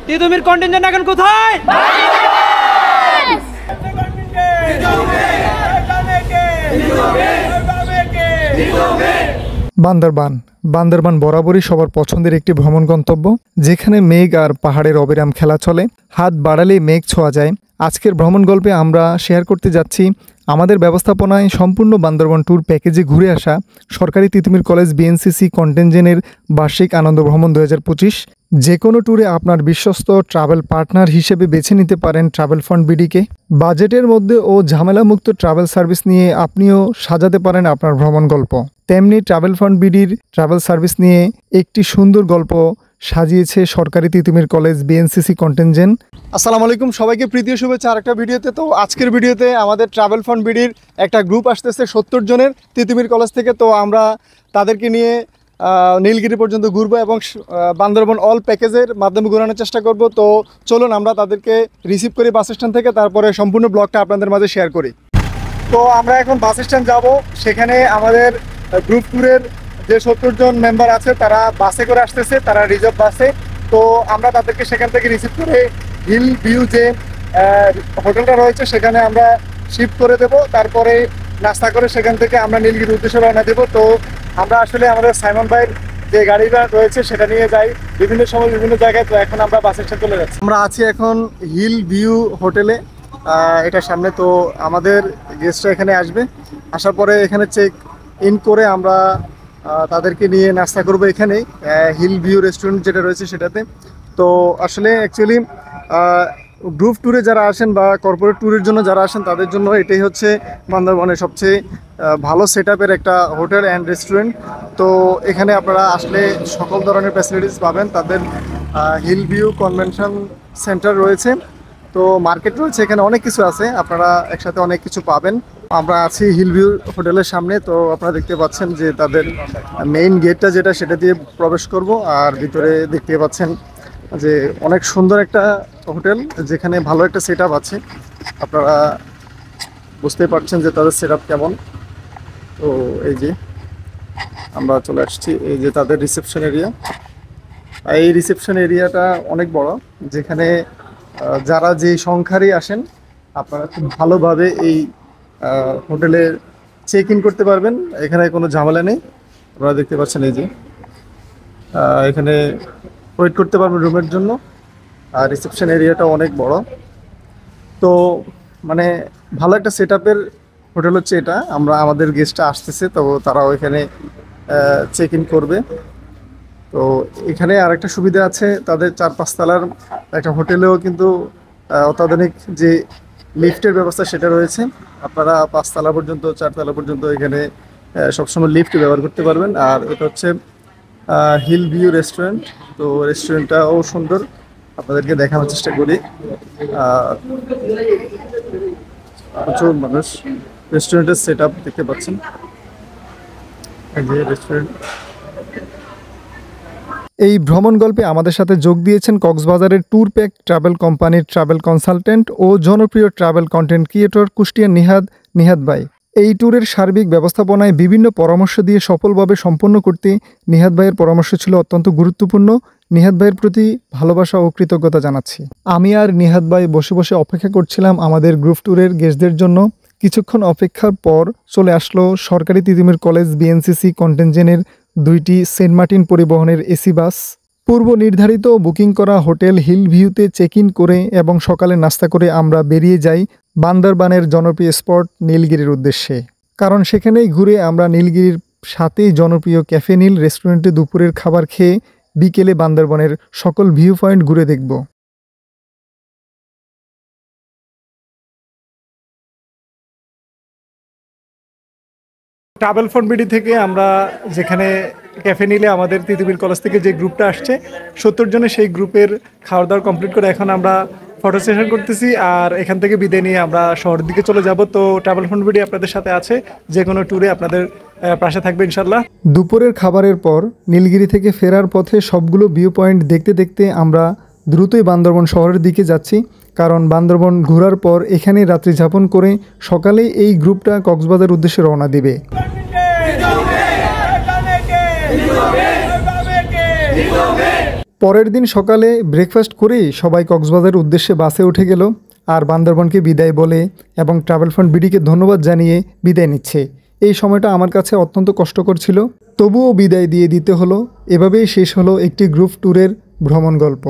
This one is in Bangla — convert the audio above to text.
তিতুমির কন্টিনজেন্ট এখন কোথায়? বান্দরবান বরাবরই সবার পছন্দের একটি ভ্রমণ গন্তব্য, যেখানে মেঘ আর পাহাড়ের অবিরাম খেলা চলে। হাত বাড়ালেই মেঘ ছোঁয়া যায়। আজকের ভ্রমণ গল্পে আমরা শেয়ার করতে যাচ্ছি আমাদের ব্যবস্থাপনায় সম্পূর্ণ বান্দরবান ট্যুর প্যাকেজে ঘুরে আসা সরকারি তিতুমির কলেজ বিএনসিসি কন্টিনজেন্টের বার্ষিক আনন্দ ভ্রমণ 2025। যে কোনো ট্যুরে আপনার বিশ্বস্ত ট্রাভেল পার্টনার হিসেবে বেছে নিতে পারেন ট্রাভেল ফান্ড বিডিকে। বাজেটের মধ্যে ও ঝামেলামুক্ত ট্রাভেল সার্ভিস নিয়ে আপনিও সাজাতে পারেন আপনার ভ্রমণ গল্প। তেমনি ট্রাভেল ফান্ড বিডির ট্রাভেল সার্ভিস নিয়ে একটি সুন্দর গল্প সাজিয়েছে সরকারি তিতুমির কলেজ বিএনসিসি কন্টিনজেন্ট। আসসালামু আলাইকুম সবাইকে, প্রীতীয় শুভেচ্ছা আরেকটা ভিডিওতে। তো আজকের ভিডিওতে আমাদের ট্রাভেল ফান্ড বিডির একটা গ্রুপ আসতেছে 70 জনের তিতুমির কলেজ থেকে। তো আমরা তাদেরকে নিয়ে নীলগিরি পর্যন্ত ঘুরবো এবং বান্দরবান অল প্যাকেজের মাধ্যমে ঘোরানোর চেষ্টা করব। তো চলুন আমরা তাদেরকে রিসিভ করি বাস স্ট্যান্ড থেকে, তারপরে সম্পূর্ণ ব্লগটা আপনাদের মাঝে শেয়ার করি। তো আমরা এখন বাস স্ট্যান্ড যাব, সেখানে আমাদের গ্রুপ ট্যুরের যে 70 জন মেম্বার আছে তারা বাসে করে আসতেছে, তারা রিজার্ভ বাসে। তো আমরা তাদেরকে সেখান থেকে রিসিভ করে হিল ভিউ যে হোটেলটা রয়েছে সেখানে আমরা শিফট করে দেব। তারপরে নাস্তা করে সেখান থেকে আমরা নীলগিরির উদ্দেশ্যে রওনা দেব। তো আমরা আসলে আমাদের সাইমন ভাইয়ের যে গাড়িটা রয়েছে সেটা নিয়ে যাই বিভিন্ন সময় বিভিন্ন জায়গায়। তো এখন আমরা বাস স্ট্যান্ড চলে যাচ্ছি। আমরা আছি এখন হিল ভিউ হোটেলে, এটার সামনে। তো আমাদের গেস্টরা এখানে আসবে, আসার পরে এখানে চেক ইন করে আমরা তাদেরকে নিয়ে নাস্তা করবো এখানেই হিল ভিউ রেস্টুরেন্ট যেটা রয়েছে সেটাতে। তো আসলে অ্যাকচুয়ালি গ্রুপ ট্যুরে যারা আসেন বা কর্পোরেট ট্যুরের জন্য যারা আসেন তাদের জন্য এটাই হচ্ছে বান্দরবানের সবচেয়ে ভালো সেটআপের একটা হোটেল অ্যান্ড রেস্টুরেন্ট। তো এখানে আপনারা আসলে সকল ধরনের ফ্যাসিলিটিস পাবেন। তাদের হিল ভিউ কনভেনশন সেন্টার রয়েছে, তো মার্কেট রয়েছে, এখানে অনেক কিছু আছে, আপনারা একসাথে অনেক কিছু পাবেন। আমরা আছি হিল ভিউ হোটেলের সামনে। তো আপনারা দেখতে পাচ্ছেন যে তাদের মেইন গেটটা যেটা সেটা দিয়ে প্রবেশ করব। আর ভিতরে দেখতে পাচ্ছেন যে অনেক সুন্দর একটা হোটেল, যেখানে ভালো একটা সেটআপ আছে। আপনারা বুঝতে পারছেন যে তাদের সেটআপ কেমন। তো এই যে আমরা চলে আসছি, এই যে তাদের রিসেপশন এরিয়া। এই রিসেপশন এরিয়াটা অনেক বড়, যেখানে যারা যে সংখ্যারই আসেন আপনারা খুব ভালোভাবে এই হোটেলে চেক ইন করতে পারবেন। এখানে কোনো ঝামেলা নেই। আপনারা দেখতে পাচ্ছেন এই যে এখানে ওয়েট করতে পারবেন রুমের জন্য। আর রিসেপশন এরিয়াটা অনেক বড়। তো মানে ভালো একটা সেটআপের হোটেল হচ্ছে এটা। আমাদের গেস্টটা আসতেছে, তো তারাও এখানে চেক ইন করবে। তো এখানে আরেকটা সুবিধা আছে, তাদের 4-5 তলার একটা হোটেলেও কিন্তু অত্যাধুনিক যে লিফটের ব্যবস্থা সেটা রয়েছে। আপনারা 5 তলা পর্যন্ত 4 তলা পর্যন্ত এখানে সবসময় লিফট ব্যবহার করতে পারবেন। আর এটা হচ্ছে হিল ভিউ রেস্টুরেন্ট। তো রেস্টুরেন্টটাও সুন্দর, আপনাদেরকে দেখানোর চেষ্টা করি। প্রচুর মানুষ, রেস্টুরেন্টের সেটআপ দেখতে পাচ্ছেন, এই যে রেস্টুরেন্ট। এই ভ্রমণ গল্পে আমাদের সাথে যোগ দিয়েছেন কক্সবাজারের ট্যুর প্যাক ট্রাভেল কোম্পানির ট্রাভেল কনসালটেন্ট ও জনপ্রিয় ট্রাভেল কন্টেন্ট ক্রিয়েটর কুষ্টিয়ার নিহাদ ভাই। এই ট্যুরের সার্বিক ব্যবস্থাপনায় বিভিন্ন পরামর্শ দিয়ে সফলভাবে সম্পন্ন করতে নিহাদ ভাইয়ের পরামর্শ ছিল অত্যন্ত গুরুত্বপূর্ণ। নিহাদ ভাইয়ের প্রতি ভালোবাসা ও কৃতজ্ঞতা জানাচ্ছি। আমি আর নিহাদ ভাই বসে বসে অপেক্ষা করছিলাম আমাদের গ্রুপ ট্যুরের গেস্টদের জন্য। কিছুক্ষণ অপেক্ষার পর চলে আসলো সরকারি তিতুমির কলেজ বিএনসিসি কন্টিনজেন্টের 2টি সেন্ট মার্টিন পরিবহনের এসি বাস। পূর্ব নির্ধারিত বুকিং করা হোটেল হিল ভিউতে চেক ইন করে এবং সকালে নাস্তা করে আমরা বেরিয়ে যাই বান্দরবানের জনপ্রিয় স্পট নীলগিরির উদ্দেশ্যে। কারণ সেখানেই ঘুরে আমরা নীলগিরির সাথেই জনপ্রিয় ক্যাফে নীল রেস্টুরেন্টে দুপুরের খাবার খেয়ে বিকেলে বান্দরবানের সকল ভিউ পয়েন্ট ঘুরে দেখব। ট্রাভেল ফান্ড বিডি থেকে আমরা যেখানে ক্যাফে নিলে আমাদের তিতুমির কলেজ থেকে যে গ্রুপটা আসছে 70 জনের, সেই গ্রুপের খাওয়া দাওয়া কমপ্লিট করে এখন আমরা ফটো সেশন করতেছি। আর এখান থেকে বিদায় নিয়ে আমরা শহরের দিকে চলে যাব। তো ট্রাভেল ফান্ড বিডি আপনাদের সাথে আছে, যে কোনো ট্যুরে আপনাদের পাশে থাকবে ইনশাল্লাহ। দুপুরের খাবারের পর নীলগিরি থেকে ফেরার পথে সবগুলো ভিউ পয়েন্ট দেখতে দেখতে আমরা দ্রুতই বান্দরবান শহরের দিকে যাচ্ছি। কারণ বান্দরবান ঘোরার পর এখানেই রাত্রি যাপন করে সকালেই এই গ্রুপটা কক্সবাজার উদ্দেশ্যে রওনা দিবে। পরের দিন সকালে ব্রেকফাস্ট করেই সবাই কক্সবাজারের উদ্দেশ্যে বাসে উঠে গেল আর বান্দরবনকে বিদায় বলে এবং ট্রাভেল ফান্ড বিডিকে ধন্যবাদ জানিয়ে বিদায় নিচ্ছে। এই সময়টা আমার কাছে অত্যন্ত কষ্টকর ছিল, তবুও বিদায় দিয়ে দিতে হলো। এভাবেই শেষ হলো একটি গ্রুপ ট্যুরের ভ্রমণ গল্প।